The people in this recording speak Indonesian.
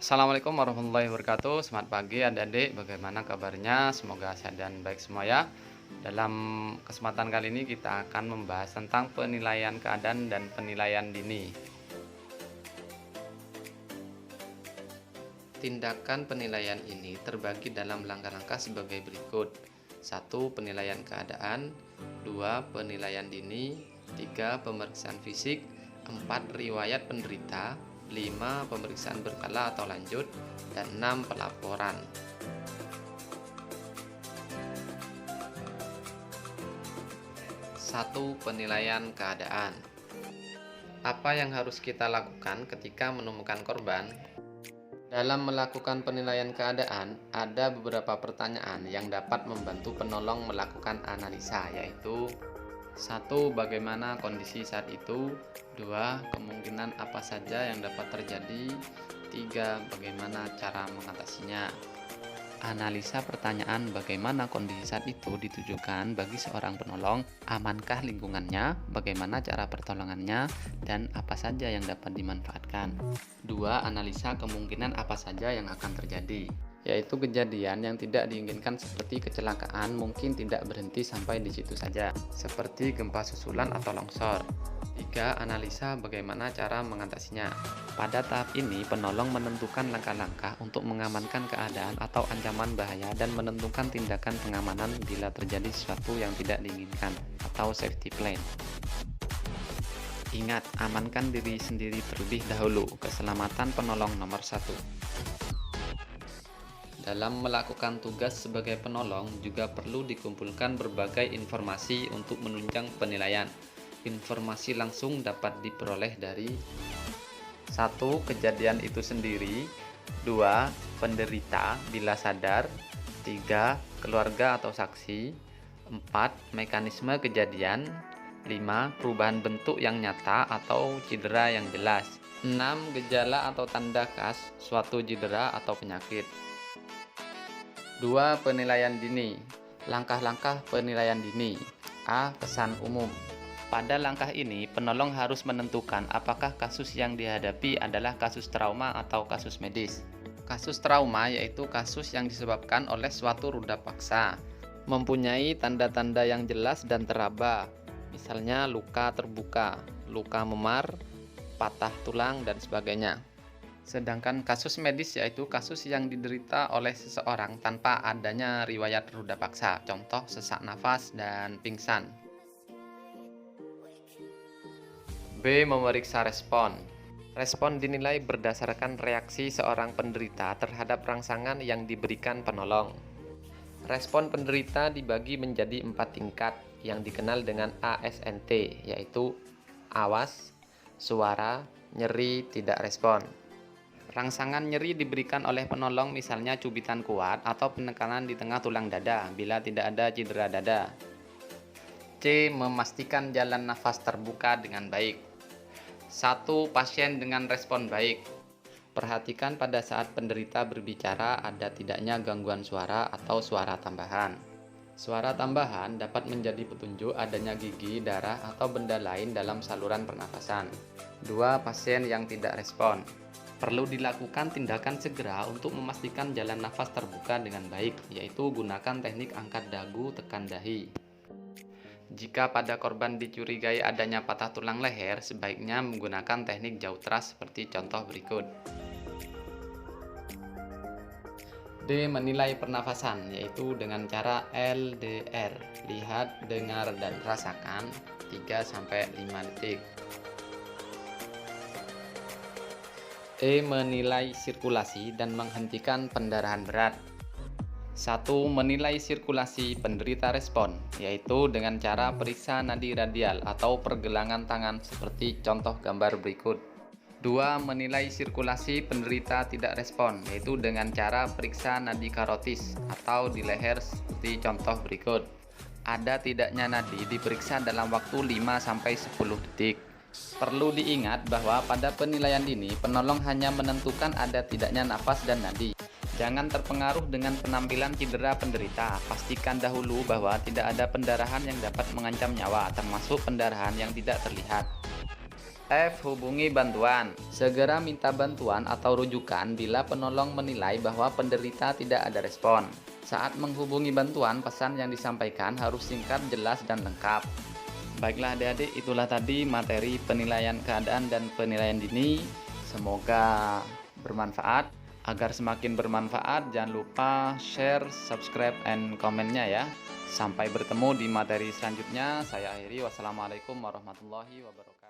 Assalamualaikum warahmatullahi wabarakatuh. Selamat pagi adik-adik, bagaimana kabarnya? Semoga sehat dan baik semua ya. Dalam kesempatan kali ini kita akan membahas tentang penilaian keadaan dan penilaian dini. Tindakan penilaian ini terbagi dalam langkah-langkah sebagai berikut. 1. Penilaian keadaan. 2. Penilaian dini. 3. Pemeriksaan fisik. 4. Riwayat penderita. 5. Pemeriksaan berkala atau lanjut. Dan 6. Pelaporan. 1. Penilaian keadaan. Apa yang harus kita lakukan ketika menemukan korban? Dalam melakukan penilaian keadaan, ada beberapa pertanyaan yang dapat membantu penolong melakukan analisa, yaitu 1. Bagaimana kondisi saat itu. 2. Kemungkinan apa saja yang dapat terjadi. 3. Bagaimana cara mengatasinya. Analisa pertanyaan bagaimana kondisi saat itu ditujukan bagi seorang penolong, amankah lingkungannya, bagaimana cara pertolongannya, dan apa saja yang dapat dimanfaatkan. 2. Analisa kemungkinan apa saja yang akan terjadi, yaitu kejadian yang tidak diinginkan seperti kecelakaan mungkin tidak berhenti sampai di situ saja, seperti gempa susulan atau longsor. 3. Analisa bagaimana cara mengatasinya. Pada tahap ini, penolong menentukan langkah-langkah untuk mengamankan keadaan atau ancaman bahaya dan menentukan tindakan pengamanan bila terjadi sesuatu yang tidak diinginkan atau safety plan. Ingat, amankan diri sendiri terlebih dahulu. Keselamatan penolong nomor 1. Dalam melakukan tugas sebagai penolong juga perlu dikumpulkan berbagai informasi untuk menunjang penilaian. Informasi langsung dapat diperoleh dari 1. Kejadian itu sendiri. 2. Penderita bila sadar. 3. Keluarga atau saksi. 4. Mekanisme kejadian. 5. Perubahan bentuk yang nyata atau cedera yang jelas. 6. Gejala atau tanda khas suatu cedera atau penyakit. 2. Penilaian dini. Langkah-langkah penilaian dini. A. Kesan umum. Pada langkah ini, penolong harus menentukan apakah kasus yang dihadapi adalah kasus trauma atau kasus medis. Kasus trauma yaitu kasus yang disebabkan oleh suatu ruda paksa, mempunyai tanda-tanda yang jelas dan teraba, misalnya luka terbuka, luka memar, patah tulang, dan sebagainya. Sedangkan kasus medis yaitu kasus yang diderita oleh seseorang tanpa adanya riwayat ruda paksa, contoh sesak nafas dan pingsan. B. Memeriksa respon. Respon dinilai berdasarkan reaksi seorang penderita terhadap rangsangan yang diberikan penolong. Respon penderita dibagi menjadi 4 tingkat yang dikenal dengan ASNT, yaitu awas, suara, nyeri, tidak respon. Rangsangan nyeri diberikan oleh penolong misalnya cubitan kuat atau penekanan di tengah tulang dada bila tidak ada cedera dada. C. Memastikan jalan nafas terbuka dengan baik. 1. Pasien dengan respon baik. Perhatikan pada saat penderita berbicara ada tidaknya gangguan suara atau suara tambahan. Suara tambahan dapat menjadi petunjuk adanya gigi, darah, atau benda lain dalam saluran pernafasan. 2. Pasien yang tidak respon. Perlu dilakukan tindakan segera untuk memastikan jalan nafas terbuka dengan baik, yaitu gunakan teknik angkat dagu tekan dahi. Jika pada korban dicurigai adanya patah tulang leher, sebaiknya menggunakan teknik jauh thrust seperti contoh berikut. D. Menilai pernafasan, yaitu dengan cara LDR, lihat, dengar, dan rasakan 3-5 detik. E. Menilai sirkulasi dan menghentikan pendarahan berat. 1. Menilai sirkulasi penderita respon, yaitu dengan cara periksa nadi radial atau pergelangan tangan seperti contoh gambar berikut. 2. Menilai sirkulasi penderita tidak respon, yaitu dengan cara periksa nadi karotis atau di leher seperti contoh berikut. Ada tidaknya nadi diperiksa dalam waktu 5-10 detik. Perlu diingat bahwa pada penilaian dini, penolong hanya menentukan ada tidaknya nafas dan nadi. Jangan terpengaruh dengan penampilan cedera penderita. Pastikan dahulu bahwa tidak ada pendarahan yang dapat mengancam nyawa, termasuk pendarahan yang tidak terlihat. F. Hubungi bantuan. Segera minta bantuan atau rujukan bila penolong menilai bahwa penderita tidak ada respon. Saat menghubungi bantuan, pesan yang disampaikan harus singkat, jelas, dan lengkap. Baiklah adik-adik, itulah tadi materi penilaian keadaan dan penilaian dini. Semoga bermanfaat. Agar semakin bermanfaat, jangan lupa share, subscribe, and komennya ya. Sampai bertemu di materi selanjutnya. Saya akhiri. Wassalamualaikum warahmatullahi wabarakatuh.